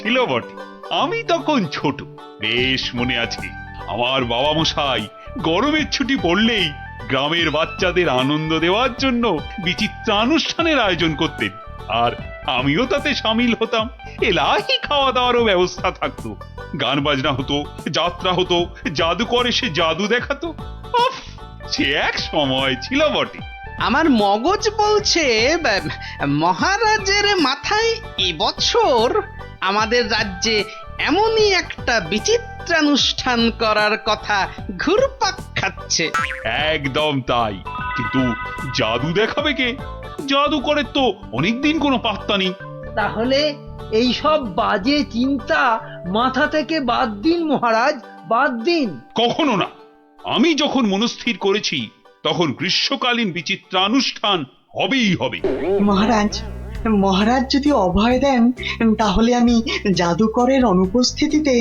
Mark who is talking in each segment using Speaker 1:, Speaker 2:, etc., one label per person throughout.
Speaker 1: ছিল বটে। আমি তখন ছোট, বেশ মনে আছে। আমার বাবা মশাই গরমের ছুটি পড়লেই গ্রামের বাচ্চাদের আনন্দ দেওয়ার জন্য বিচিত্রানুষ্ঠানের আয়োজন করতেন, আর আমিও তাতে সামিল হতাম। এলাহি খাওয়া দাওয়ারও ব্যবস্থা থাকতো, গান বাজনা হতো, যাত্রা হতো, জাদুকর এসে জাদু দেখাতো। উফ, সে এক সময় ছিল বটে।
Speaker 2: আমার মগজ বলছে মহারাজের মাথায় এবছর আমাদের রাজ্যে এমনই একটা বিচিত্রানুষ্ঠান করার কথা ঘুরপাক খাচ্ছে।
Speaker 1: একদম তাই, কিন্তু জাদু দেখাবে কে? জাদুকরের তো অনেকদিন কোনো পাত্তা নেই।
Speaker 3: তাহলে এই সব বাজে চিন্তা মাথা থেকে বাদ দিন মহারাজ, বাদ দিন।
Speaker 1: কখনো না। আমি যখন মনস্থির করেছি তখন গ্রীষ্মকালীন বিচিত্রানুষ্ঠান হবেই হবে।
Speaker 4: মহারাজ, মহারাজ যদি অভয় দেন তাহলে আমি জাদুকরের অনুপস্থিতিতে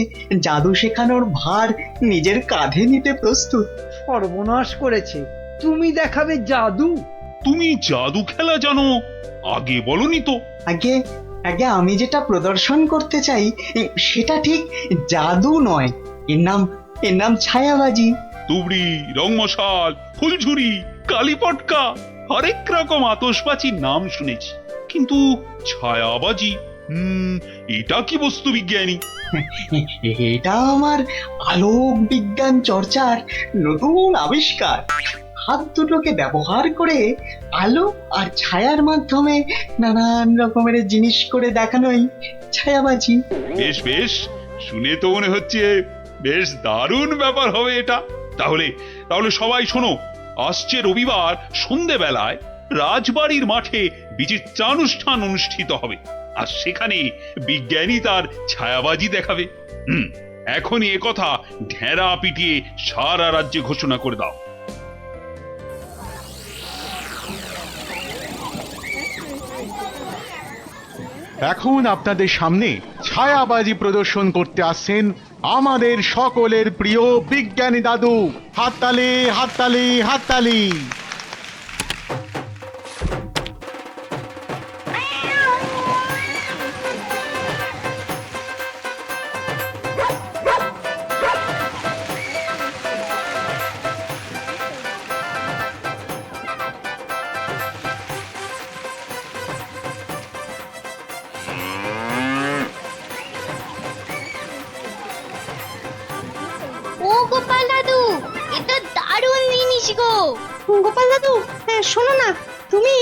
Speaker 4: জাদু শেখানোর ভার নিজের কাঁধে নিতে প্রস্তুত।
Speaker 3: সর্বনাশ করেছে, তুমি দেখাবে জাদু?
Speaker 1: তুমি জাদু খেলা জানো? আগে বলনি তো।
Speaker 4: আগে আগে আমি যেটা প্রদর্শন করতে চাই সেটা ঠিক জাদু নয়, এর নাম ছায়াবাজি।
Speaker 1: তুবড়ি, রংমশাল, ফুলঝুরি, কালীপটকা, হরেক রকম আতশবাজির নাম শুনেছি, কিন্তু ছায়াবাজি, এটা কি বস্তু বিজ্ঞানী?
Speaker 4: এটা আমার আলোক বিজ্ঞান চর্চার নতুন আবিষ্কার। হাত দুটোকে ব্যবহার করে আলো আর ছায়ার মাধ্যমে নানান রকমের জিনিস করে দেখানোই ছায়াবাজি।
Speaker 1: বেশ বেশ, শুনে তো মনে হচ্ছে বেশ দারুণ ব্যাপার হবে এটা। তাহলে তাহলে সবাই শোনো, আসছে রবিবার সন্ধেবেলায় রাজবাড়ির মাঠে বিচিত্রানুষ্ঠান অনুষ্ঠিত হবে, আর সেখানে বিজ্ঞানী তার ছায়াবাজি দেখাবে। এখনই একথা ঢেরা পিটিয়ে সারা রাজ্যে ঘোষণা করে দাও।
Speaker 5: এখন আপনাদের সামনে ছায়াবাজি প্রদর্শন করতে আসছেন আমাদের সকলের প্রিয় বিজ্ঞানী দাদু। হাততালি, হাততালি, হাততালি।
Speaker 6: ও গোপাল দাদু, এটা দারুণ জিনিস গো।
Speaker 7: গোপাল দাদু, শোনো না, তুমি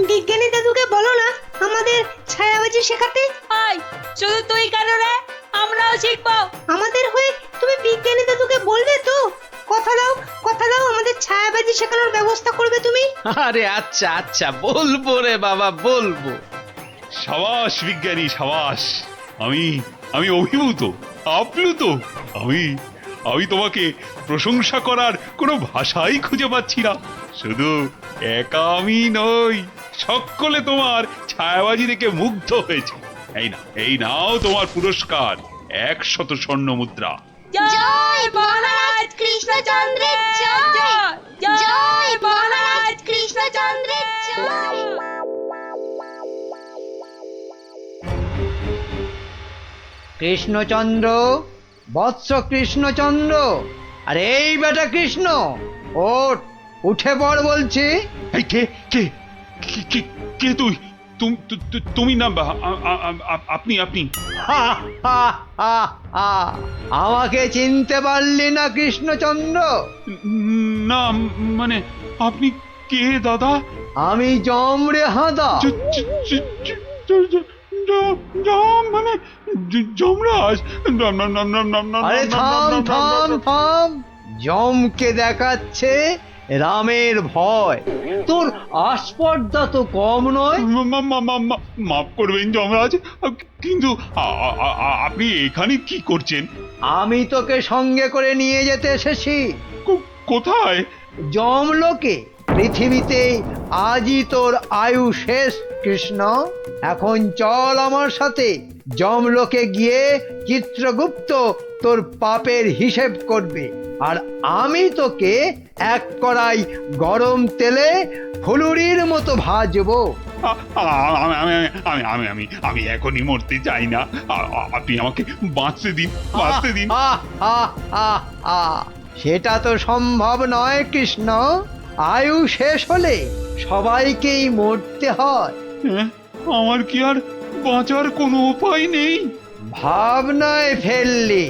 Speaker 7: বিজ্ঞানী দাদুকে বলো না আমাদের ছায়াবাজি শেখাতে।
Speaker 8: আয়, শুধু তুই কেন রে? আমরাও শিখবো।
Speaker 7: আমাদের হয়ে তুমি বিজ্ঞানী দাদুকে বলবে তো? কথা দাও, কথা দাও, আমাদের ছায়াবাজি শেখানোর ব্যবস্থা করবে তুমি।
Speaker 2: আরে আচ্ছা আচ্ছা, বলবো রে বাবা, বলবো।
Speaker 1: সাবাস বিজ্ঞানী, সাবাস। আমি আমি অভিভূত, আপ্লুত। আমি তোমাকে প্রশংসা করার কোনো ভাষাই খুঁজে পাচ্ছি না। শুধু একা আমি নই, সকলে তোমার ছায়াবাজি দেখে মুগ্ধ হয়েছে। এই নাও তোমার পুরস্কার, 100 স্বর্ণ মুদ্রা।
Speaker 6: জয় মহারাজ কৃষ্ণচন্দ্রের জয়, জয় মহারাজ কৃষ্ণচন্দ্রের জয়।
Speaker 3: কৃষ্ণচন্দ্র, বৎস কৃষ্ণচন্দ্র, আর এই বেটা কৃষ্ণ, ওঠ, উঠে পড় বলছি।
Speaker 1: এই কে কে কে কে তুই? তুমি না, আপনি?
Speaker 3: হা, হা, হা, হা। আমাকে চিনতে পারলি না কৃষ্ণচন্দ্র?
Speaker 1: না, মানে আপনি কে দাদা?
Speaker 3: আমি যম রে হাঁদা।
Speaker 1: মানে যমরাজ?
Speaker 3: আরে থাম থাম থাম, যমকে দেখাচ্ছে রামের ভয়। তোর আস্পর্ধা তো কম নয়।
Speaker 1: মাফ করবেন যমরাজ, কিন্তু আপনি এখানে কি করছেন?
Speaker 3: আমি তোকে সঙ্গে করে নিয়ে যেতে এসেছি।
Speaker 1: কোথায়?
Speaker 3: যমলোকে। পৃথিবীতে আজই তোর আয়ু শেষ কৃষ্ণ। এখন চল আমার সাথে। যমলোকে গিয়ে চিত্রগুপ্ত তোর পাপের হিসেব করবে, আর আমি তোকে এক কড়াই গরম তেলে ফুলুরির মতো ভাজবো।
Speaker 1: আমি এখনই মরতে চাই না। আপনি আমাকে বাঁচতে দিন, বাঁচতে দিন।
Speaker 3: সেটা তো সম্ভব নয় কৃষ্ণ। আয়ু শেষ হলে সবাইকেই মরতে হয়।
Speaker 1: হ্যাঁ, আমার কি আর বাঁচার কোনো উপায় নেই?
Speaker 3: ভাবনায় ফেললি,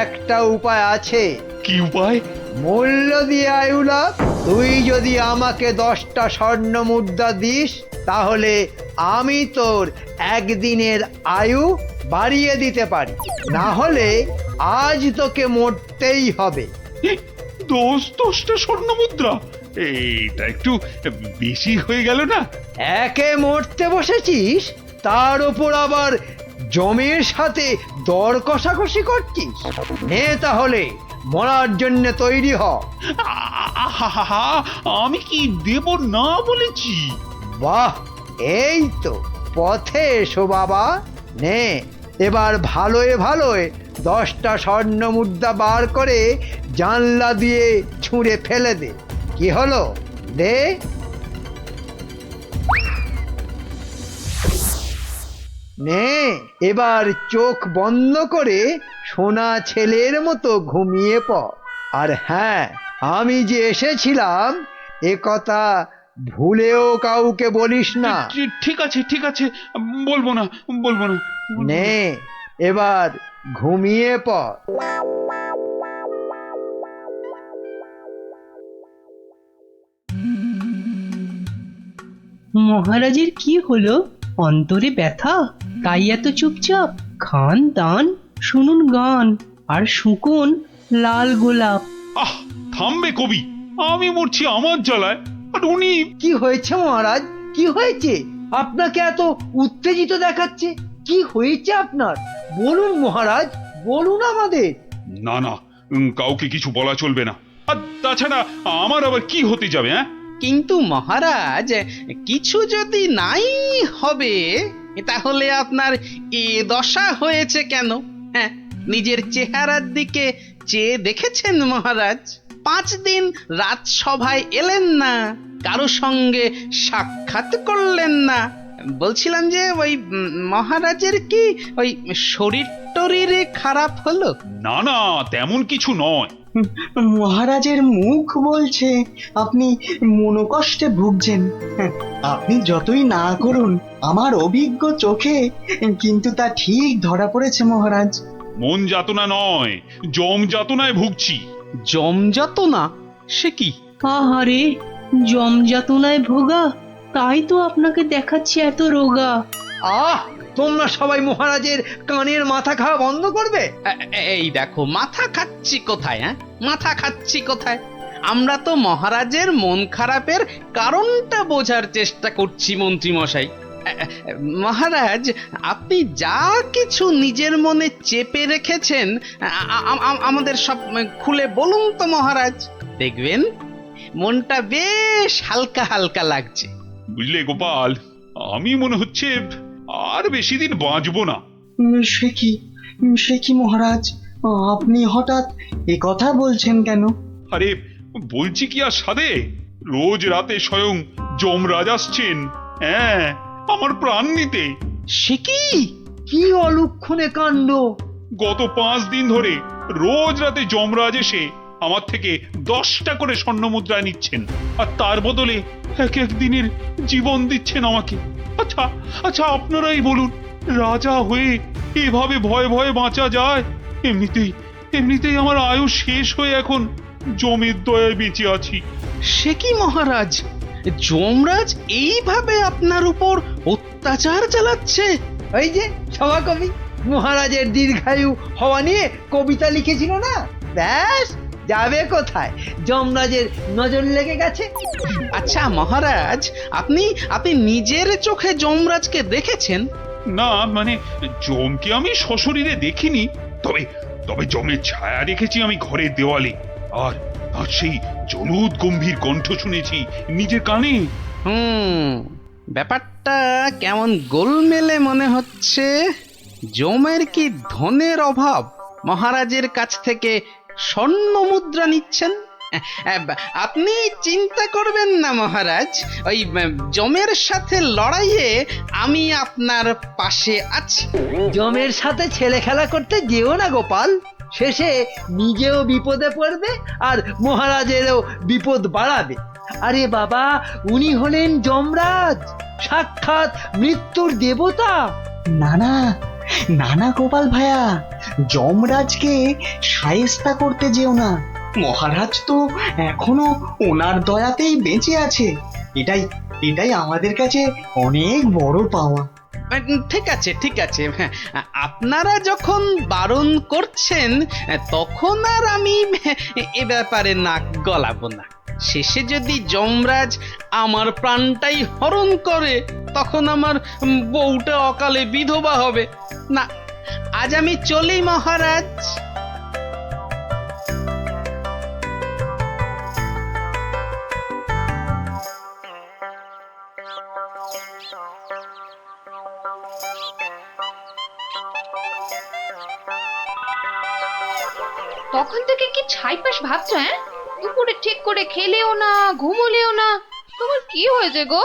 Speaker 3: একটা উপায় আছে।
Speaker 1: কি উপায়?
Speaker 3: মূল্য দিয়ে আয়ু লাভ। তুই যদি আমাকে 10টা স্বর্ণ মুদ্রা দিস, তাহলে আমি তোর একদিনের আয়ু বাড়িয়ে দিতে পারি। না হলে আজ তোকে মরতেই হবে।
Speaker 1: 10টা স্বর্ণ মুদ্রা? এটা একটু বেশি হয়ে গেল না?
Speaker 3: একে মরতে বসেছিস, তার উপর আবার জমির সাথে দর কষাকষি করছিস। নে তাহলে, মরার জন্য তৈরি হ।
Speaker 1: আহা, আমি কি দেব না বলেছি?
Speaker 3: বাহ, এই তো পথে এসো বাবা। নে, এবার ভালোয় ভালোয় 10টা স্বর্ণ মুদ্রা বার করে জানলা দিয়ে ছুঁড়ে ফেলে দে। কি হলো, দে। নে, এবার চোখ বন্ধ করে সোনা ছেলের মতো ঘুমিয়ে পড়। আর হ্যাঁ, আমি যে এসেছিলাম এ কথা ভুলেও কাউকে বলিস না।
Speaker 1: ঠিক আছে, ঠিক আছে, বলবো না, বলবো না।
Speaker 3: নে, এবার ঘুমিয়ে পড়।
Speaker 9: মহারাজের কি হলো? অন্তরে ব্যথা, তাই এত চুপচাপ? খান দান, শুনুন গান, আর শুকুন লাল গোলাপ।
Speaker 1: আহ, থামবে কবি, আমি মরছি আমার জ্বালায়, আর উনি।
Speaker 3: কি হয়েছে মহারাজ? কি হয়েছে? আপনাকে এত উত্তেজিত দেখাচ্ছে। কি হয়েছে আপনার? বলুন মহারাজ, বলুন আমাদের।
Speaker 1: না না, কাউকে কিছু বলা চলবে না। আর তাছাড়া আমার আবার কি হতে যাবে? হ্যাঁ,
Speaker 2: কিন্তু মহারাজ, কিছু যদি নাই হবে, তাহলে আপনার এ দশা হয়েছে কেন? হ্যাঁ, নিজের চেহারার দিকে চেয়ে দেখেছেন মহারাজ? 5 দিন রাজসভায় এলেন না, কারো সঙ্গে সাক্ষাৎ করলেন না। বলছিলাম যে ওই মহারাজের কি ওই শরীর টরীরে খারাপ হলো?
Speaker 1: না না, তেমন কিছু নয়।
Speaker 4: মহারাজের মুখ বলছে আপনি মনোকষ্টে ভুগছেন। আপনি যতই না করুন, আমার অভিজ্ঞ চোখে কিন্তু তা ঠিক ধরা পড়েছে মহারাজ।
Speaker 1: মন যাতনা নয়, জম যাতনায় ভুগছি।
Speaker 2: জমযাতনা? সে কি?
Speaker 9: আহারে, জমযাতনায় ভোগা, তাই তো আপনাকে দেখাচ্ছে এত রোগা।
Speaker 3: তোমরা সবাই মহারাজের কানের মাথা খাওয়া বন্ধ করবে।
Speaker 2: এই দেখো, মাথা খাচ্ছি কোথায়? হ্যাঁ, মাথা খাচ্ছি কোথায়? আমরা তো মহারাজের মন খারাপের কারণটা বোঝার চেষ্টা করছি মন্ত্রী মশাই। মহারাজ, আপনি যা কিছু নিজের মনে চেপে রেখেছেন আমাদের সব খুলে বলুন তো মহারাজ। দেখবেন মনটা বেশ হালকা হালকা লাগছে।
Speaker 1: বুঝলে গোপাল, আমি মনে হচ্ছে আর বেশি দিন বাঁচবো না।
Speaker 4: সে কি মহারাজ, আপনি হঠাৎ এ কথা বলছেন কেন?
Speaker 1: আরে বলছি কি আর সাধে, রোজ রাতে স্বয়ং যমরাজ আসছেন, হ্যাঁ, আমার প্রাণ নিতে।
Speaker 2: সে কি?
Speaker 3: কি অলক্ষণে কাণ্ড!
Speaker 1: গত 5 দিন ধরে রোজ রাতে যমরাজ এসে আমার থেকে 10টা করে স্বর্ণ মুদ্রা নিচ্ছেন, আর তার বদলে এক এক দিনের জীবন দিচ্ছেন আমাকে। আচ্ছা আচ্ছা, আপনারাই বলুন, রাজা হয়ে এভাবে ভয়ে ভয়ে বাঁচা যায়? এমনিতেই আমার আয়ু শেষ হয়ে এখন জমের দয়ায় বেঁচে আছি।
Speaker 2: সে কি মহারাজ, যমরাজ এইভাবে আপনার উপর অত্যাচার চালাচ্ছে?
Speaker 3: ওই যে সভাকবি মহারাজের দীর্ঘায়ু হওয়া নিয়ে কবিতা লিখেছিল না, ব্যাস যাবে কোথায়, যমরাজের নজর লেগে গেছে।
Speaker 2: আচ্ছা মহারাজ, আপনি নিজের চোখে যমরাজকে দেখেছেন?
Speaker 1: না মানে, জমকে আমি সশরীরে দেখিনি, তবে জমের ছায়া রেখেছি আমি ঘরের দেওয়ালে, আর সেই জলুদ গম্ভীর কণ্ঠ শুনেছি নিজের কানে।
Speaker 2: ব্যাপারটা কেমন গোলমেলে মনে হচ্ছে। জমের কি ধনের অভাব মহারাজের কাছ থেকে স্বর্ণ মুদ্রা নিচ্ছেন? আপনি চিন্তা করবেন না মহারাজ, ওই জমের সাথে লড়াইয়ে আমি আপনার পাশে আছি।
Speaker 3: জমের সাথে ছেলে খেলা করতে যেও না গোপাল, শেষে নিজেও বিপদে পড়বে আর মহারাজেরও বিপদ বাড়াবে। আরে বাবা, উনি হলেন যমরাজ, সাক্ষাৎ মৃত্যুর দেবতা।
Speaker 4: না না, না না গোপাল ভাইয়া, যমরাজকে শায়েস্তা করতে যেও না। মহারাজ তো এখনো ওনার দয়াতেই বেঁচে আছে। এটাই এটাই আমাদের কাছে অনেক বড় পাওয়া।
Speaker 2: ঠিক আছে ঠিক আছে, হ্যাঁ, আপনারা যখন বারণ করছেন তখন আর আমি এ ব্যাপারে নাক গলাবো না। শেষে যদি যমরাজ আমার প্রাণটাই হরণ করে তখন আমার বউটা অকালে বিধবা হবে না। আজ আমি চলি মহারাজ।
Speaker 6: তখন থেকে কি ছাইপাশ ভাবছো? হ্যাঁ, দুপুরে ঠিক করে খেলেও না, ঘুমোলেও না। তোমার কি হয়েছে গো?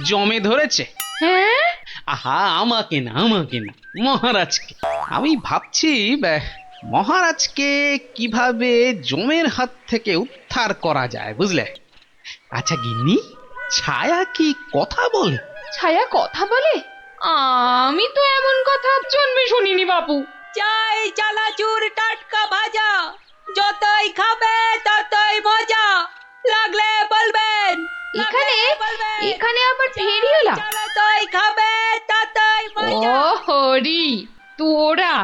Speaker 2: জমে ধরেছে।
Speaker 6: হ্যাঁ,
Speaker 2: আহা, আমাকে না আমাকে না, মহারাজকে। আমি ভাবছি মহারাজকে কিভাবে জমের হাত থেকে উদ্ধার করা যায়, বুঝলে? আচ্ছা গিন্নি, ছায়া কি কথা বলে?
Speaker 6: ছায়া কথা বলে? আমি তো এমন কথা জন্মে শুনিনি বাপু।
Speaker 8: চাই চানাচুর টাটকা ভাজা, যতই খাবে ততই মজা, লাগলে বলবেন।
Speaker 6: এখানে এখানে আবার ফেরিওলা?
Speaker 8: যতই খাবে ততই মজা।
Speaker 6: ও হরি, তোরা!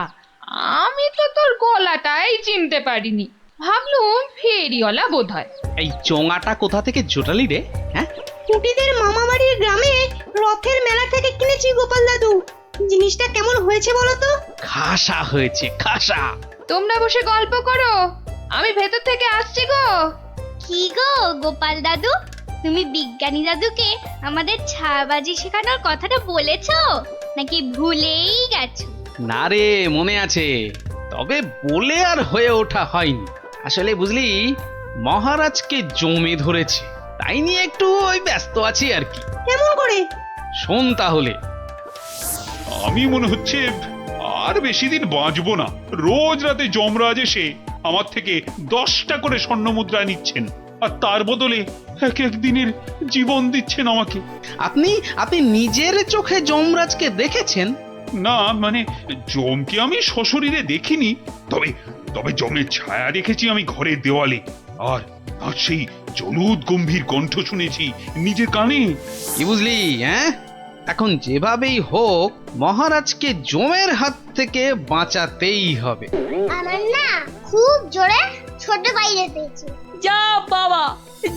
Speaker 6: আমি তো তোর গলাটাই চিনতে পারিনি, ভাবলুম ফেরিওয়ালা বোধহয়।
Speaker 2: এই চোঙাটা কোথা থেকে জোটালি রে? হ্যাঁ,
Speaker 7: কুটিদের মামা বাড়ির গ্রামে রথের মেলা থেকে কিনেছি গোপাল দাদু। জিনিসটা কেমন হয়েছে বলো তো?
Speaker 2: খাসা হয়েছে, খাসা।
Speaker 6: তোমরা বসে গল্প করো, আমি ভেতর থেকে আসছি গো।
Speaker 10: কি গো গোপাল দাদু, তুমি বিজ্ঞানী দাদুকে আমাদের ছায়াবাজি শেখানোর কথাটা বলেছো নাকি ভুলেই গেছো?
Speaker 2: না রে, মনে আছে, তবে বলে আর হয়ে ওঠা হয়নি। আসলে বুঝলি, মহারাজকে জমে ধরেছে, তাই নিয়ে একটু ওই ব্যস্ত আছি আর কি।
Speaker 7: কেমন করে?
Speaker 2: শোন তাহলে।
Speaker 1: আমি মনে হচ্ছে আর বেশি দিন বাঁচবো না। রোজ রাতে যমরাজ এসে আমার থেকে 10টা করে স্বর্ণ মুদ্রা নিচ্ছেন, আর তার বদলে এক এক দিনের জীবন দিচ্ছেন আমাকে।
Speaker 2: আপনি আপনি নিজের চোখে যমরাজকে দেখেছেন?
Speaker 1: না মানে, যমকে আমি সশরীরে দেখিনি, তবে তবে যমের ছায়া দেখেছি আমি ঘরের দেওয়ালে, আর আর সেই জলুদ গম্ভীর কণ্ঠ শুনেছি নিজের কানে।
Speaker 2: কি বুঝলি? হ্যাঁ, এখন যেভাবেই হোক মহারাজকে জমের হাত থেকে বাঁচাতেই হবে।
Speaker 10: আমার না খুব জোরে ছোট বাইরে পেয়েছে।
Speaker 8: যা বাবা,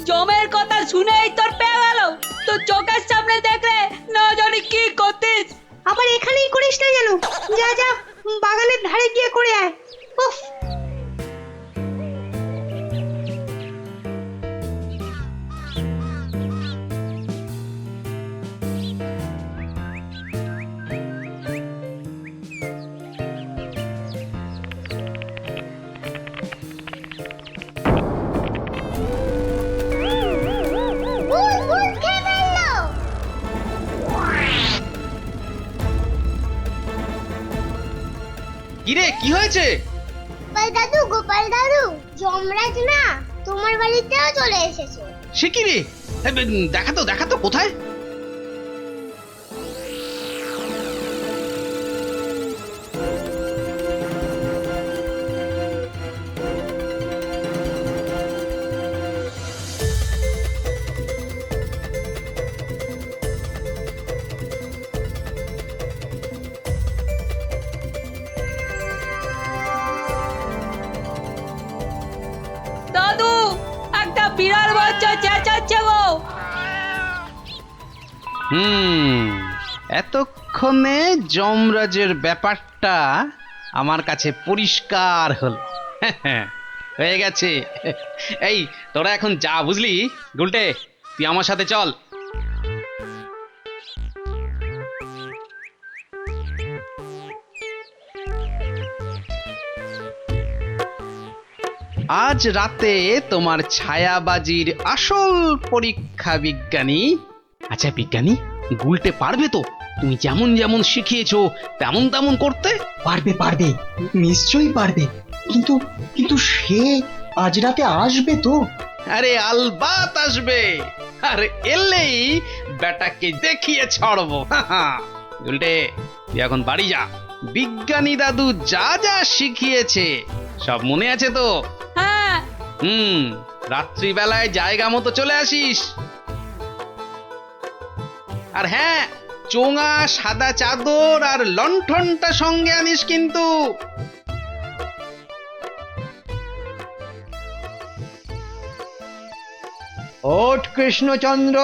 Speaker 8: জমের কথা শুনেই তোর পেয়ে গেল। তো চোখের সামনে দেখলে না জানি কি করতিস।
Speaker 7: আবার এখানেই করিস না যেন। যা যা, বাগানের ধারে গিয়ে করে আয়। উফ,
Speaker 10: বুলবুল খেয়ে ফেললো।
Speaker 2: কিরে, কি হয়েছে?
Speaker 10: গোপাল দাদু, যমরাজ না তোমার বাড়িতেও চলে এসেছে।
Speaker 2: সে কি রে? দেখাতো কোথায়?
Speaker 8: দাদু, একটা বিড়াল বাচ্চা চেঁচাচ্ছে গো।
Speaker 2: এতক্ষণে যমরাজের ব্যাপারটা আমার কাছে পরিষ্কার হলো। হয়ে গেছে। এই তোরা এখন যা, বুঝলি? গুলটে, তুই আমার সাথে চল। আজ রাতে তোমার ছায়াবাজির আসল পরীক্ষা বিজ্ঞানী। আচ্ছা বিজ্ঞানী, গুলটে পারবে তো তুমি যেমন যেমন শিখিয়েছো তেমন তেমন করতে?
Speaker 4: পারবে পারবে, নিশ্চয়ই পারবে। কিন্তু কিন্তু সে আজ রাতে আসবে তো?
Speaker 2: আরে আলবাত আসবে, আর এলেই বেটাকে দেখিয়ে ছাড়বো। গুলটে তুই এখন বাড়ি যা, বিজ্ঞানী দাদু যা যা শিখিয়েছে সব মনে আছে তো?
Speaker 8: হ্যাঁ।
Speaker 2: রাত্রিবেলায় জায়গা মতো চলে আসিস। আর হ্যাঁ, চোঙা, সাদা চাদর আর লণ্ঠনটা সঙ্গে আনিস কিন্তু।
Speaker 3: ওঠ কৃষ্ণচন্দ্র,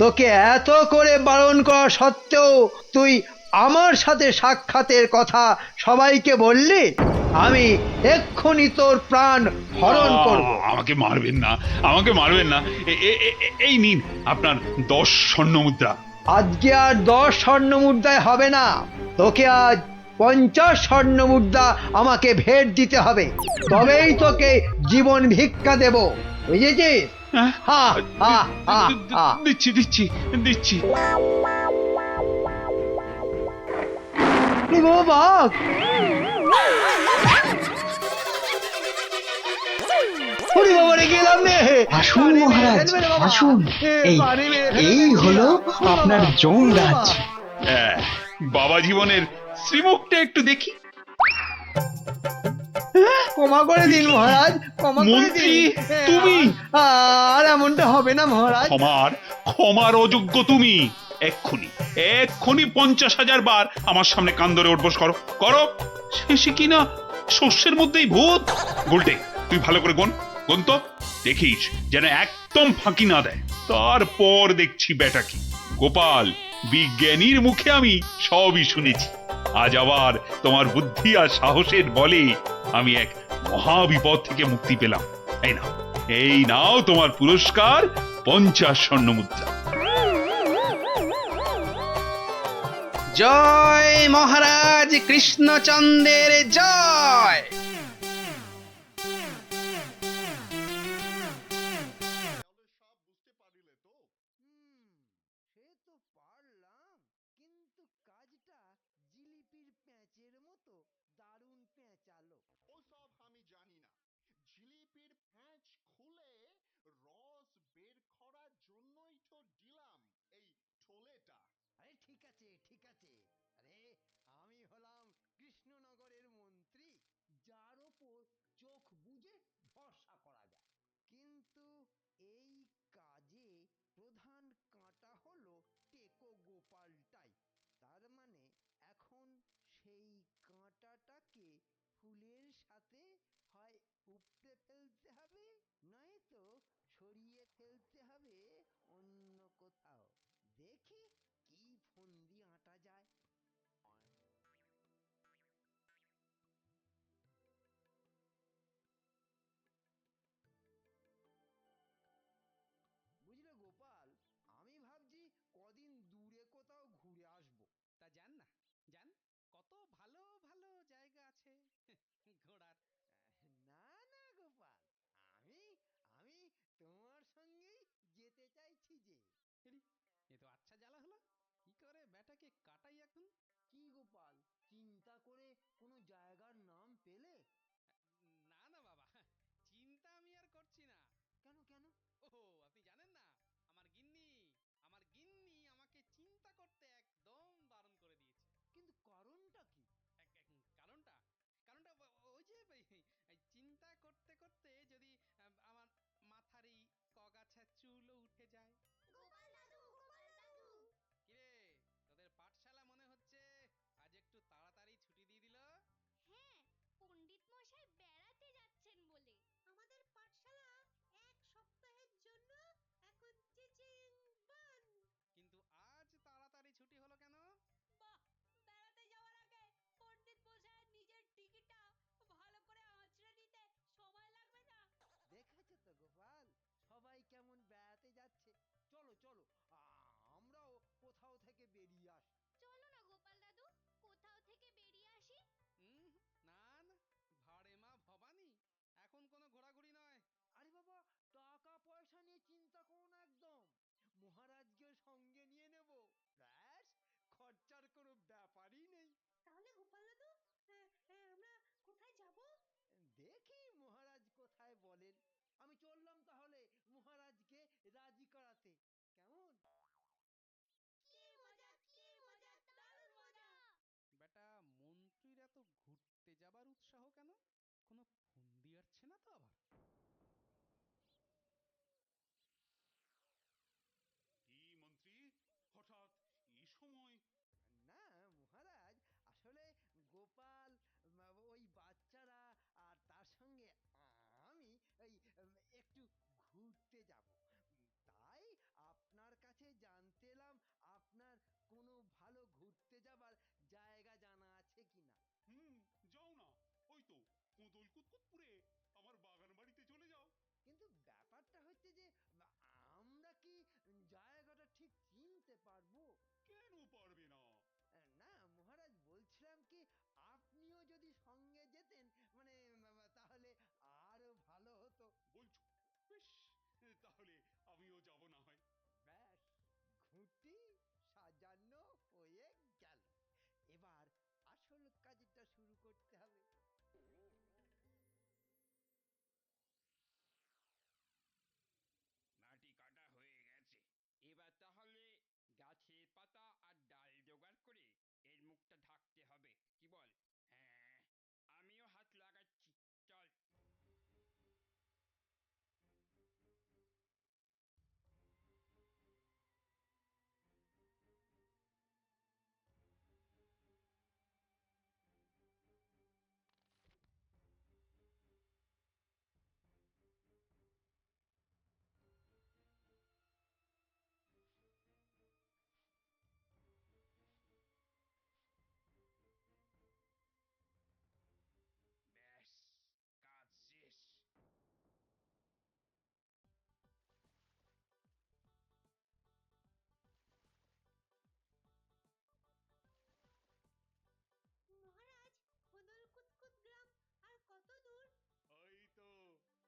Speaker 3: তোকে এত করে বারণ করা সত্ত্বেও তুই আমার সাথে সাক্ষাতের কথা সবাইকে বললি? আমি এক্ষুনি তোর প্রাণ হরণ করব।
Speaker 1: আমাকে মারবেন না, আমাকে মারবেন না। এই নিন আপনার 10 স্বর্ণ মুদ্রা।
Speaker 3: আজকে আর 10 স্বর্ণ মুদ্রায় হবে না, তোকে আজ 50 স্বর্ণ মুদ্রা আমাকে ভেট দিতে হবে, তবেই তোকে জীবন ভিক্ষা দেব, বুঝেছিস?
Speaker 1: হ্যাঁ?
Speaker 3: হা হা হা হা।
Speaker 1: দিচ্ছি দিচ্ছি দিচ্ছি।
Speaker 3: কি গো বাঘ, ওরে বাবা রে, গেলাম রে।
Speaker 4: আসুন মহারাজ, আসুন। এই হলো আপনার যমরাজ।
Speaker 1: বাবা জীবনের শ্রীমুখটা একটু দেখি।
Speaker 3: ক্ষমা করে দিন মহারাজ, ক্ষমা করে
Speaker 1: মন্ত্রী,
Speaker 3: দিন।
Speaker 1: তুমি?
Speaker 3: আর এমনটা হবে না মহারাজ।
Speaker 1: ক্ষমার অযোগ্য তুমি। এক্ষুনি এক্ষুনি 50,000 বার আমার সামনে কান ধরে উঠবোস করো করো। শেষে কিনা শস্যের মধ্যেই ভূত। গুলটে তুই ভালো করে গুন গুন তো, দেখিস যেন একদম ফাঁকি না দেয়। তারপর দেখছি বেটা কি। গোপাল, বিজ্ঞানীর মুখে আমি সবই শুনেছি। আজ আবার তোমার বুদ্ধি আর সাহসের বলে আমি এক মহাবিপদ থেকে মুক্তি পেলাম। এই নাও তোমার পুরস্কার, 50 স্বর্ণ মুদ্রা।
Speaker 2: জয় মহারাজ কৃষ্ণচন্দ্রের জয়।
Speaker 3: রাজি করাতে। কেমন?
Speaker 7: কি মজা কি মজা দারুণ মজা।
Speaker 2: বেটা মন্ত্রীর এত ঘুরতে যাবার উৎসাহ কেন? কোনো ফন্দি আসছে না তো আবার?
Speaker 1: কি মন্ত্রী, হঠাৎ এই সময়?
Speaker 3: না মহারাজ, আসলে গোপাল, ওই বাচ্চারা আর তার সঙ্গে আমি ওই একটু ঘুরতে যাব। তাই আপনার কাছে জানতে এলাম আপনার কোনো ভালো ঘুরতে যাবার জায়গা জানা আছে কিনা।
Speaker 1: হুম, যাও না। ওই তো কোদল কুতকুতপুরে আমার বাগান বাড়িতে চলে যাও।
Speaker 3: কিন্তু ব্যাপারটা হচ্ছে যে আমরা কি জায়গাটা ঠিক চিনতে পারবো?
Speaker 1: কেন পারবে না?
Speaker 3: না মহারাজ, বলছিলাম কি আপনিও যদি সঙ্গে যেতেন, মানে তাহলে আরো ভালো হতো।
Speaker 1: বলছো? বেশ, তাহলে আমিও যাব না হয়।
Speaker 3: ব্যাস, ঘুঁটি সাজানো হয়ে গেল। এবার আসল কাজটা শুরু করতে হবে।
Speaker 11: মাটি কাটা হয়ে গেছে, এবার তাহলে গাছের পাতা আর ডাল জোগাড় করে এর মুখটা ঢাকতে হবে, কি বল? হ্যাঁ, আমিও হাত লাগাচ্ছি, চল। ব্যাস, কাজ শেষ।
Speaker 7: মহারাজ, খোদল কুতকুত গ্রাম আর কত দূর?
Speaker 1: ওই তো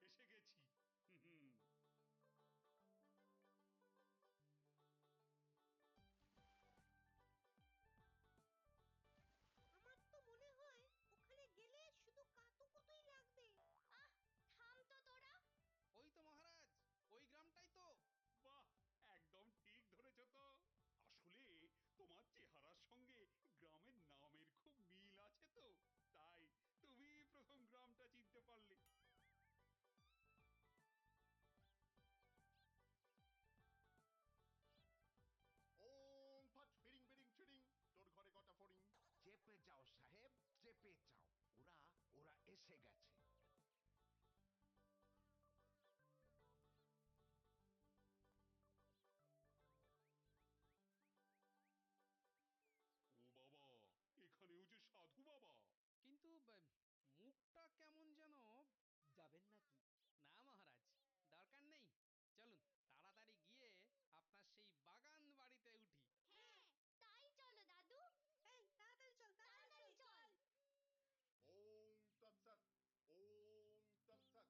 Speaker 1: এসে গেছি। হুম,
Speaker 7: আমার তো মনে হয় ওখানে গেলে শুধু কাতুকুতুই লাগবে।
Speaker 10: থাম তো তোরা।
Speaker 2: ওই তো মহারাজ, ওই গ্রামটাই তো।
Speaker 1: বাহ, একদম ঠিক ধরেছ তো। আসলে তোমার চেহারার সঙ্গে গ্রামের নামের খুব মিল আছে তো, তাই তুমি প্রথম গ্রামটা চিনতে পারলে।
Speaker 5: ওম ফট ফিরিং বিরিং চিরিং, তোর ঘরে কটা ফড়িং?
Speaker 12: চেপে যাও সাহেব, চেপে যাও, ওরা ওরা এসে গেছে।
Speaker 1: ও বাবা, এখানেও যে সাধু বাবা!
Speaker 2: কিন্তু মুখটা কেমন যেন।
Speaker 3: যাবেন নাকি?
Speaker 2: না মহারাজ, দরকার নেই। চলুন তাড়াতাড়ি গিয়ে আপনার সেই বাগান বাড়িতে উঠি।
Speaker 10: হ্যাঁ, তাই চলো দাদু।
Speaker 7: এই তাড়াতাড়ি চল
Speaker 10: তাড়াতাড়ি চল।
Speaker 5: ওম তৎসৎ, ওম তৎসৎ।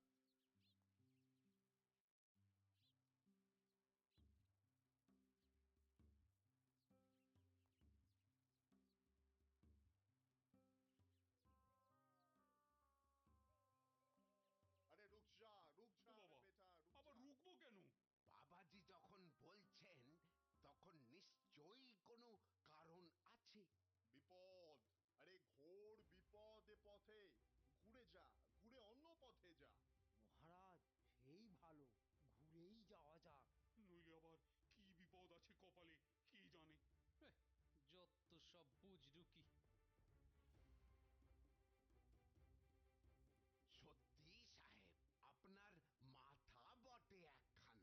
Speaker 5: আরে রুক যা, রুক
Speaker 1: ও
Speaker 5: যা
Speaker 1: বাবা,
Speaker 5: বেটা, রুক
Speaker 1: আবার
Speaker 5: যা।
Speaker 1: রুকবো কেন?
Speaker 12: বাবাজি যখন বলছেন তখন নিশ্চয়ই কোনো কারণ আছে।
Speaker 5: বিপদ, আরে ঘোর বিপদ এ পথে। ঘুরে যা, ঘুরে অন্য পথে যা।
Speaker 3: মহারাজ, সেই ভালো, ঘুরেই যাওয়া যাক।
Speaker 1: নইলে আবার কি বিপদ আছে কপালে, কি জানে।
Speaker 2: যত সব বুঝরুকি।
Speaker 12: সত্যি সাহেব, আপনার মাথা বটে একখানা।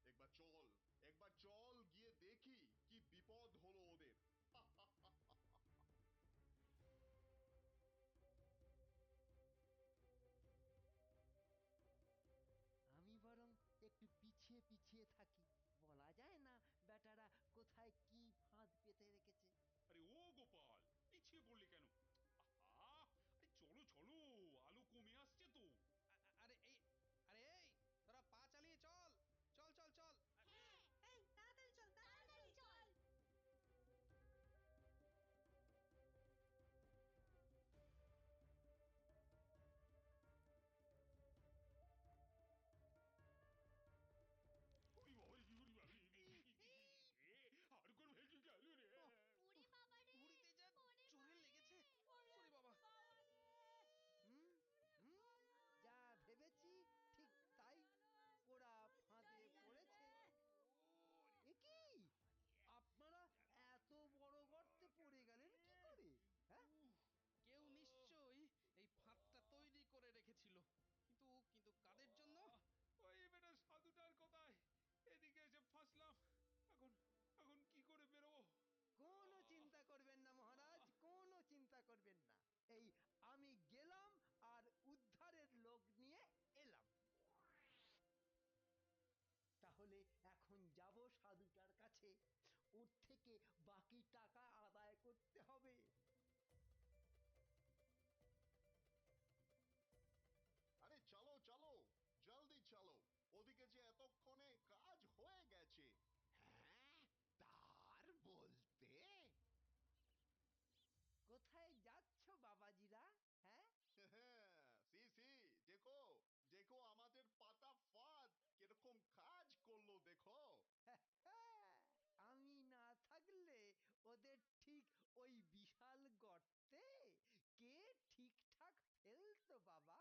Speaker 5: একবার চল, একবার চল গিয়ে দেখি কি বিপদ হলো ওদের।
Speaker 3: আমি বরং একটু পিছিয়ে পিছিয়ে থাকি, বলা যায় না বেটারা কোথায় কি ফাঁদ পেতে রেখেছে।
Speaker 1: আরে ও গোপাল, পিছিয়ে পড়লে কেন? আহা, আরে চলো চলো, আলো কমে আসছে তো।
Speaker 2: আরে এই, আরে এই, তোরা পা চালিয়ে চল, চল চল চল।
Speaker 10: হ্যাঁ,
Speaker 7: এই তাড়াতাড়ি চল
Speaker 10: তাড়াতাড়ি চল।
Speaker 1: ওই বাবা
Speaker 3: এখন যাব সাধুটার কাছে, ওর থেকে বাকি টাকা আদায় করতে হবে।
Speaker 5: আরে চলো চলো, জলদি চলো, ওদিকে যে এতক্ষণে কাজ হয়ে গেছে।
Speaker 12: হ্যাঁ, তার বলতে
Speaker 3: কোথায় যাচ্ছ বাবাজিরা? হ্যাঁ,
Speaker 5: সি সি, দেখো দেখো আমাদের পাতা ফাঁদ কিরকম কাজ করলো দেখো।
Speaker 3: আমি না থাকলে ওদের ঠিক ওই বিশাল গর্তে কে ঠিকঠাক ফেলতো বাবা?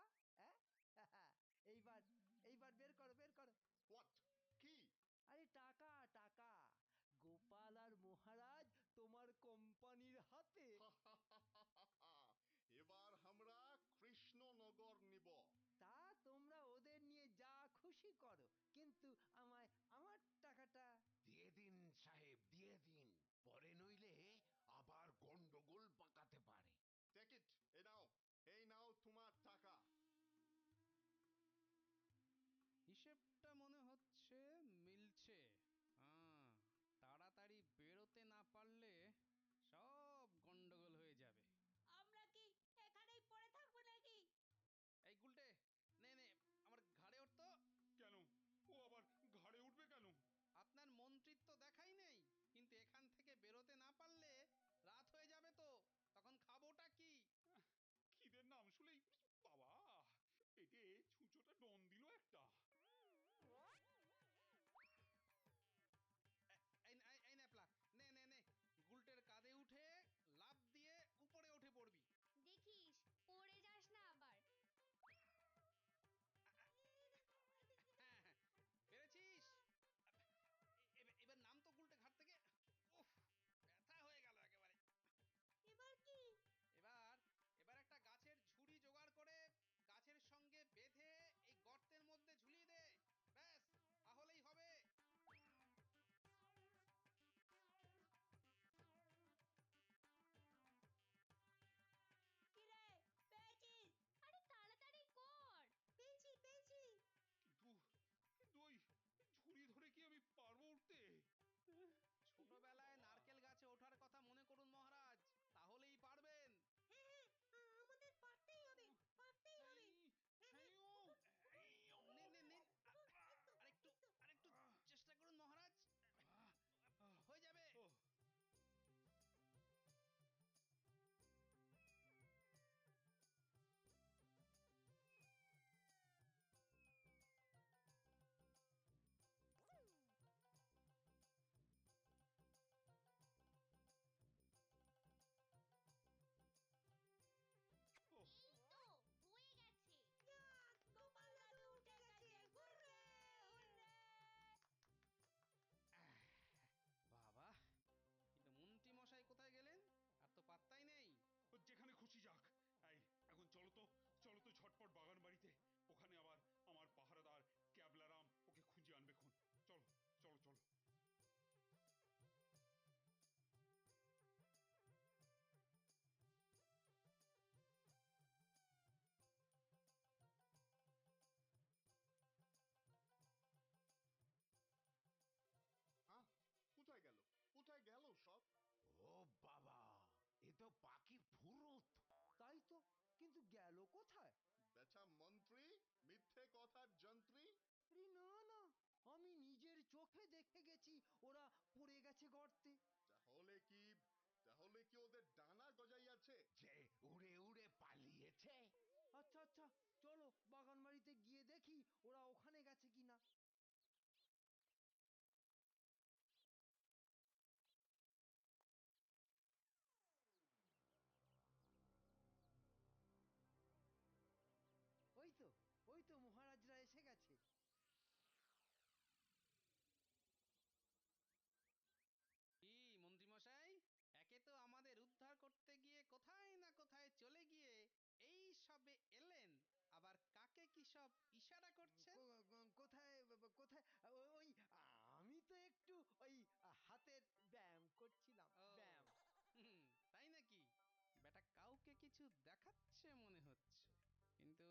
Speaker 3: হ্যাঁ, এইবার এইবার বের করো বের করো।
Speaker 5: হোয়াট? কি?
Speaker 3: আরে টাকা টাকা, গোপাল আর মহারাজ তোমার কোম্পানির হাতে।
Speaker 5: এবার আমরা কৃষ্ণনগর নিব।
Speaker 3: তা তোমরা ওদের নিয়ে যা খুশি করো, কিন্তু আমায় আমার টাকাটা।
Speaker 12: দিয়ে দিন সাহেব, দিয়ে দিন, পরে নইলে আবার গন্ডগোল পাকাতে পারে।
Speaker 5: টেক ইট, এই নাও তোমার টাকা।
Speaker 2: হিসেবটা মনে হচ্ছে মিলছে। তাড়াতাড়ি বেরোতে না পারলে সব গন্ডগোল হয়ে যাবে।
Speaker 8: আমরা কি এখানেই পড়ে থাকবো নাকি?
Speaker 2: এই গুলটে, নে নে আমার ঘাড়ে ওঠ তো।
Speaker 1: কেন, ও আবার ঘাড়ে উঠবে কেন?
Speaker 2: আপনার মন্ত্রিত্ব দেখাই নেই, কিন্তু এখান থেকে বেরোতে না পারলে রাত হয়ে যাবে তো, তখন খাবোটা কি?
Speaker 1: খিদের নাম শুলেই বাবা পেটে ছুঁচোটা ডন দিল একটা।
Speaker 2: এই ন্যাপলা, নে নে নে, গুলটের কাঁধে উঠে লাফ দিয়ে উপরে উঠে পড়বি।
Speaker 10: দেখিস পড়ে যাস না আবার।
Speaker 2: হ্যাঁ হ্যাঁ, পেরেছিস? এবার নাম তো গুলটে ঘাট থেকে। উফ, ব্যথা হয়ে গেল একেবারে।
Speaker 7: এবার কি?
Speaker 2: এবার এবার একটা গাছের ঝুড়ি জোগাড় করে গাছের সঙ্গে বেঁধে এই গর্তের মধ্যে ঝুলিয়ে দে, ব্যাস তাহলেই হবে।
Speaker 8: কিরে, পেয়েছিস?
Speaker 10: আরে তাড়াতাড়ি কর।
Speaker 7: পেয়েছি পেয়েছি।
Speaker 1: কিন্তু কিন্তু ওই ঝুড়ি ধরে কি আমি পারবো উঠতে?
Speaker 2: ছোটবেলায় নারকেল গাছে ওঠার কথা মনে করুন মহারাজ, তাহলেই পারবেন।
Speaker 7: হ্যাঁ হ্যাঁ, আমাদের পারতেই হবে, পারতেই হবে।
Speaker 2: নিন নিন নিন, আরেকটু আরেকটু চেষ্টা করুন মহারাজ, হয়ে যাবে।
Speaker 10: এই তো হয়ে গেছে।
Speaker 7: যাক, গোপাল দাদু উঠে গেছে, হুররে হুররে।
Speaker 2: বাবা, কিন্তু মন্ত্রী মশাই কোথায় গেলেন? আর তো পাত্তাই নেই।
Speaker 1: ও যেখানে খুশি যাক। এই এখন চলো তো ঝটপট বাগান বাড়িতে, ওখানে আবার আমার পাহারাদার ক্যাবলারাম ওকে খুঁজে আনবে খুন। চলো চলো চলো।
Speaker 5: হ্যাঁ, কোথায় গেল, কোথায় গেল সব?
Speaker 12: ও বাবা, এ তো পাখি ফুরুত।
Speaker 3: তাই তো, কিন্তু গেল কোথায়?
Speaker 5: বেটা মন্ত্রী, মিথ্যে কথার যন্ত্রী।
Speaker 3: আরে না না, আমি নিজের চোখে দেখে গেছি ওরা পড়ে গেছে গর্তে।
Speaker 5: তাহলে কি ওদের ডানা গজাইয়াছে?
Speaker 12: যে উড়ে উড়ে পালিয়েছে।
Speaker 3: আচ্ছা আচ্ছা, চলো বাগান বাড়িতে গিয়ে দেখি ওরা ওখানে গেছে কিনা। ওই তো মহারাজরা এসে গেছে।
Speaker 2: কি মন্ত্রী মশাই, একে তো আমাদের উদ্ধার করতে গিয়ে কোথায় না কোথায় চলে গিয়ে এই সবে এলেন, আবার কাকে কি সব ইশারা করছেন?
Speaker 3: কোথায় কোথায়? ওই আমি তো একটু ওই হাতের ব্যায়াম করছিলাম,
Speaker 2: ও,
Speaker 3: ব্যায়াম।
Speaker 2: তাই নাকি? বেটা কাউকে কিছু দেখাচ্ছে মনে হচ্ছে, কিন্তু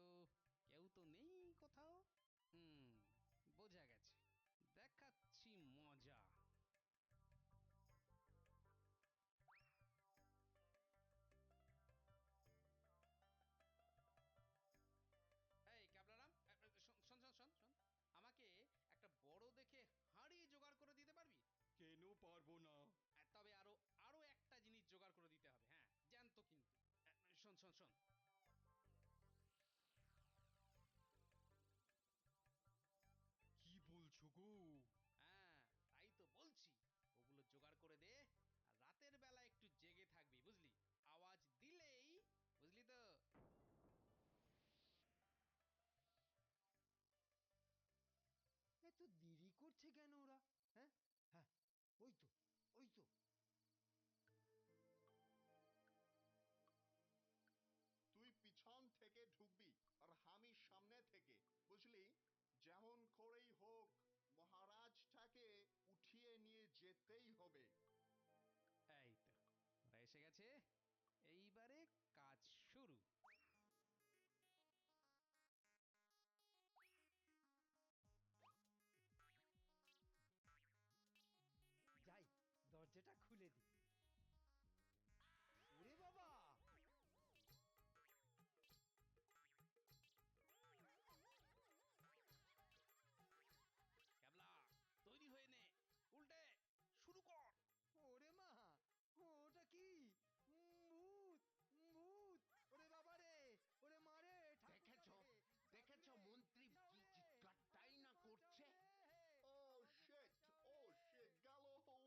Speaker 2: কেউ তো নেই কোথাও। বোঝা গেছে, দেখাচ্ছি
Speaker 13: পারবো না।
Speaker 2: তবে আরো আরো একটা জিনিস জোগাড় করে দিতে হবে, হ্যাঁ জ্যান্ত কিন্তু। শোন শোন শোন,
Speaker 13: কি বলছো গো?
Speaker 2: হ্যাঁ তাই তো বলছি, ওগুলো জোগাড় করে দে। আর রাতের বেলা একটু জেগে থাকবি, বুঝলি? আওয়াজ দিলেই, বুঝলি তো?
Speaker 3: এত দেরি করছে কেন ওরা? হ্যাঁ হ্যাঁ, ওই তো ওই তো।
Speaker 5: তুই পিছন থেকে ঢুকবি আর আমি সামনে থেকে, বুঝলি? যেমন করেই হোক মহারাজটাকে উঠিয়ে নিয়ে যেতেই হবে।
Speaker 2: এই তো ওরা এসে গেছে, এইবারে কাজ শুরু।
Speaker 3: যাই, দরজাটা খুলে দি। ওরে বাবা!
Speaker 2: ক্যাবলা তৈরি হয়ে নে, উল্টে শুরু কর।
Speaker 3: ওরে মা, ওটা কি? ভূত! ভূত! ওরে বাবা রে! ওরে মারে!
Speaker 12: দেখেছো মন্ত্রী কি চিৎকারটাই না করছে?
Speaker 5: ও শিট, ও শিট, গেল!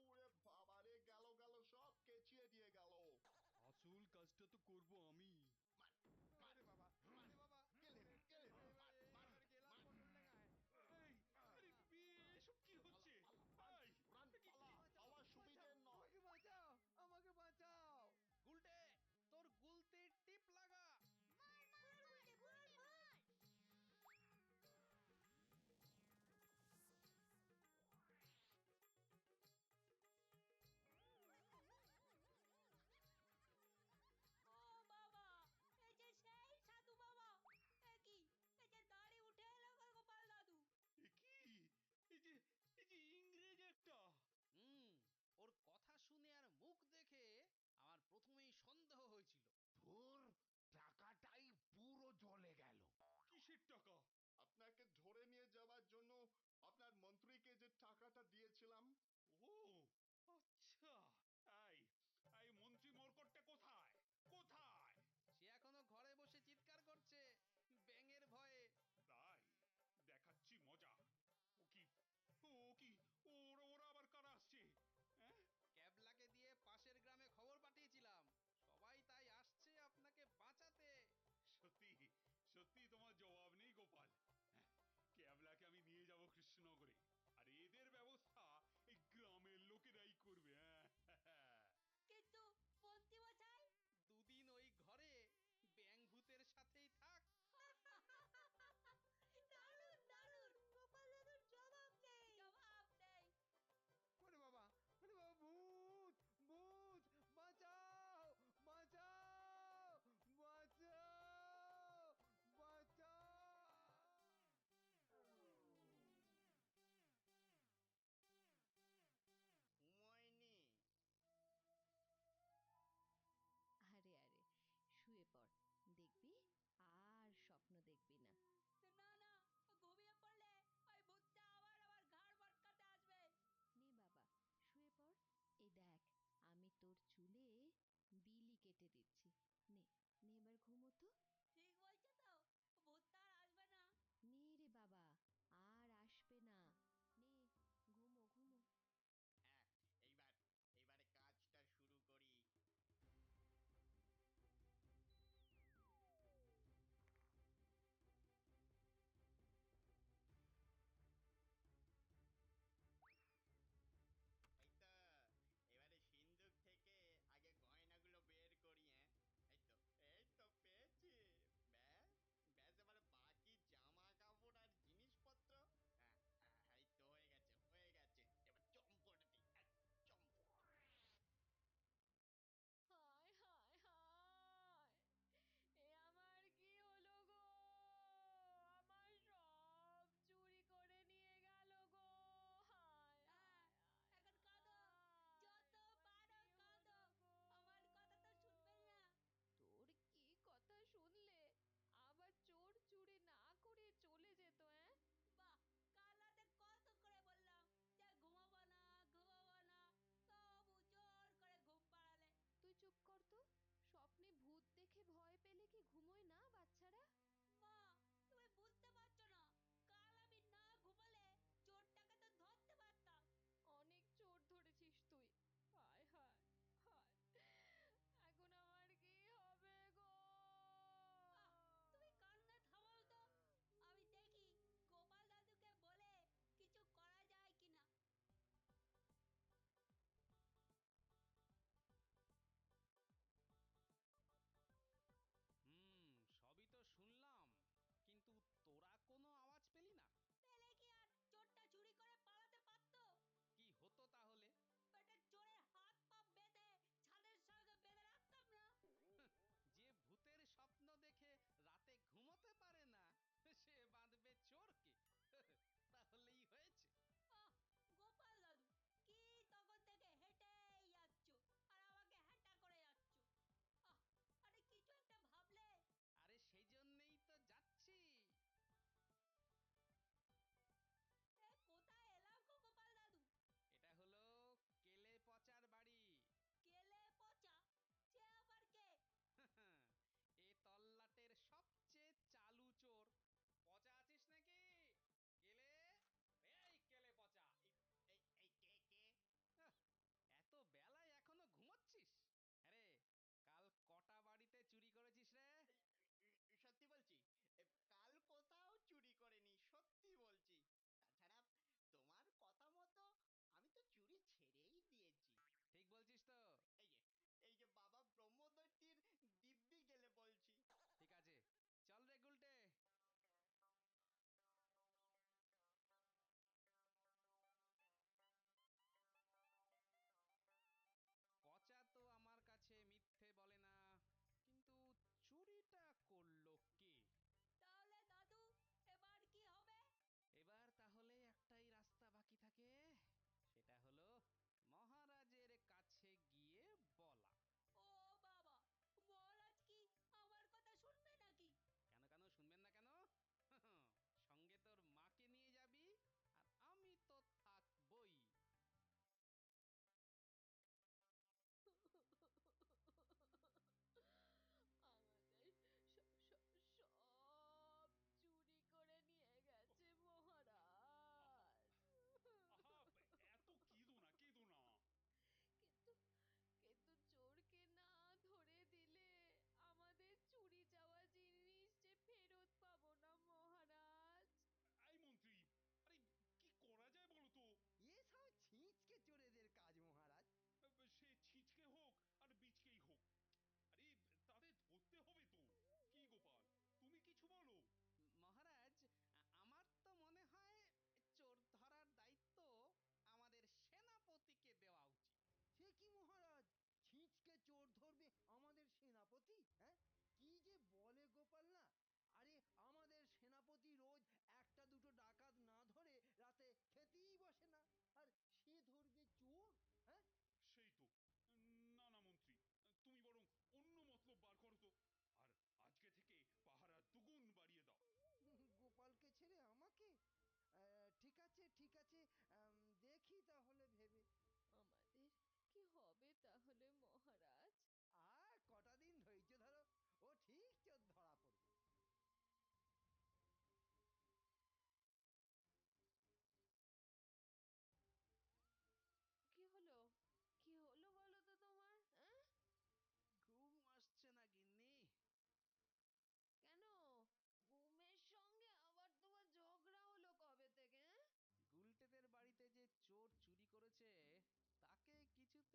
Speaker 5: ওরে বাবা রে, গেল গেল, সব কেচিয়ে দিয়ে গেল।
Speaker 13: আসল কাজটা তো করব আমি।
Speaker 3: ওরে বাবা! ওরে বাবা!
Speaker 12: গেলেন, গেলেন, মার, মার,
Speaker 3: এবার গেলাম
Speaker 12: মার।
Speaker 3: বটন ডাঙায়।
Speaker 1: এই, আরে এসব কি হচ্ছে? এই,
Speaker 5: রান পালা, আমার সুবিধে নয়।
Speaker 3: আমাকে বাঁচাও! আমাকে বাঁচাও!
Speaker 2: গুলটে তোর গুলতির টিপ লাগা।
Speaker 8: ও বাবা, এই যে সেই সাধু বাবা, এ কি, এই যে দাড়ি উঠে এলো গো গোপাল দাদু।
Speaker 1: এ কি? এই যে ইংরেজ একটা।
Speaker 2: হুম, ওর কথা শুনে আর মুখ দেখে আমার প্রথমেই সন্দেহ হয়েছিল।
Speaker 12: তোর টাকাটাই পুরো জলে গেল।
Speaker 1: কিসের টাকা?
Speaker 5: আপনাকে ধরে নিয়ে যাওয়ার জন্য আপনার মন্ত্রীকে যে টাকাটা দিয়েছিলাম।
Speaker 1: ও আচ্ছা, এই এই মন্ত্রী মরকটটা কোথায়? কোথায়?
Speaker 2: সে এখনো ঘরে বসে চিৎকার করছে ব্যাঙের ভয়ে।
Speaker 1: তাই দেখাচ্ছি মজা। ও কি, ও কি, ওরা ওরা আবার কারা আসছে? হ্যাঁ,
Speaker 2: ক্যাবলাকে দিয়ে পাশের গ্রামে খবর পাঠিয়েছিলাম, সবাই তাই আসছে আপনাকে বাঁচাতে।
Speaker 1: সত্যি সত্যি তোমার জবাব নেই গোপাল। হ্যাঁ, ক্যাবলাকে আমি নিয়ে যাব কৃষ্ণনগরে, আর এদের ব্যবস্থা এই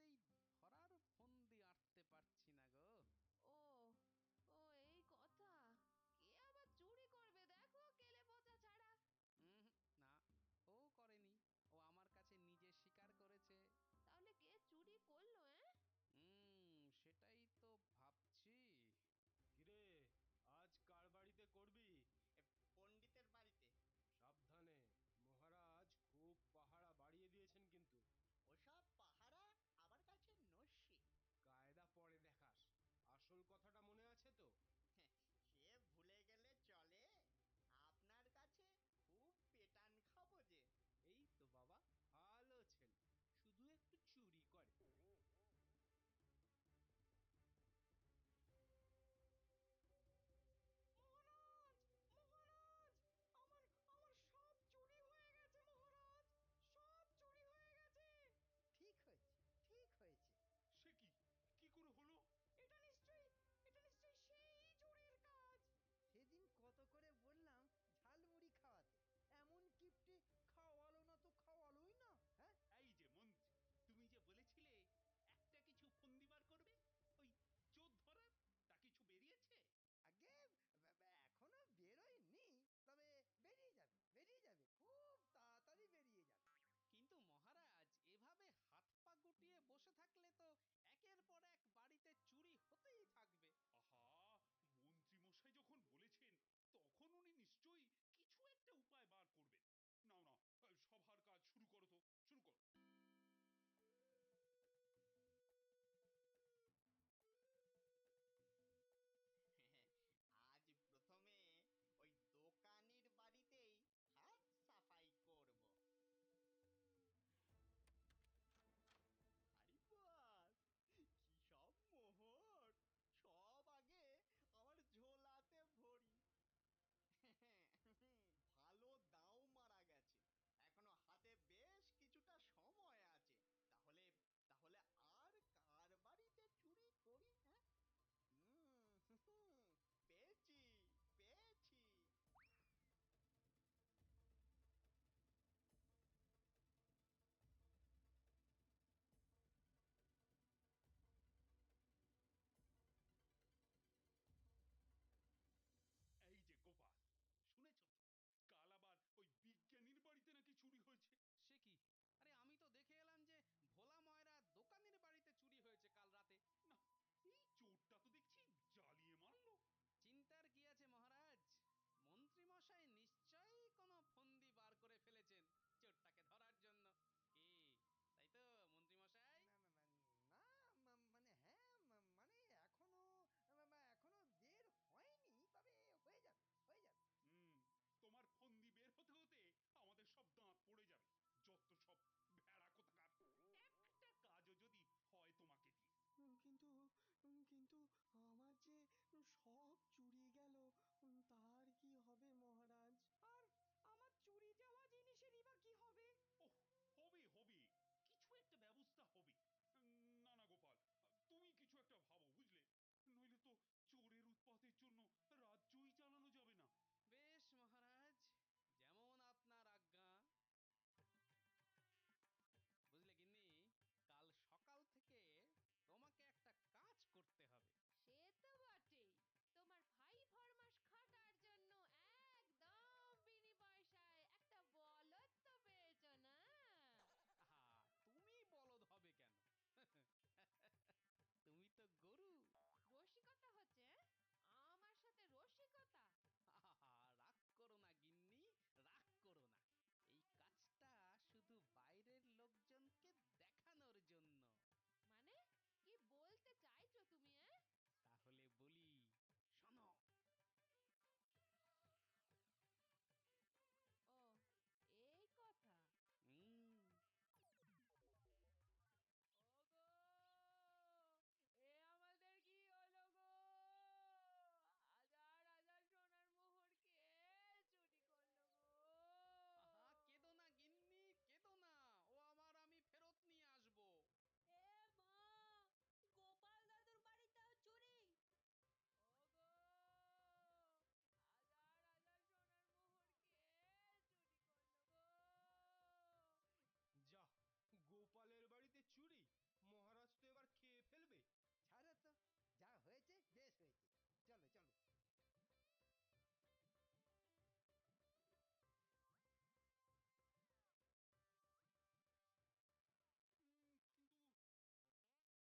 Speaker 14: কিছুতেই